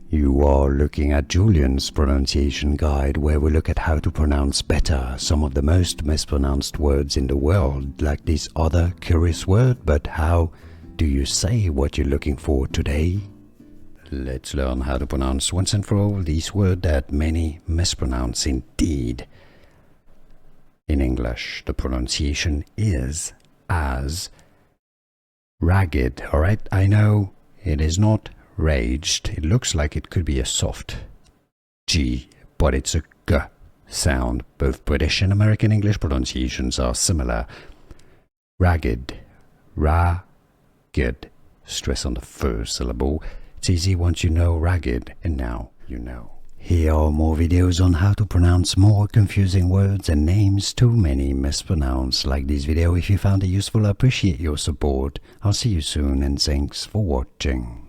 You are looking at Julian's pronunciation guide, where we look at how to pronounce better some of the most mispronounced words in the world, like this other curious word. But how do you say what you're looking for today? Let's learn how to pronounce once and for all this word that many mispronounce indeed. In English, the pronunciation is as ragged. Alright, I know it is not raged. It looks like it could be a soft G, but it's a G sound. Both British and American English pronunciations are similar. Ragged, ragged. Stress on the first syllable. It's easy once you know ragged, and now you know. Here are more videos on how to pronounce more confusing words and names too many mispronounced. Like this video if you found it useful. I appreciate your support. I'll see you soon and thanks for watching.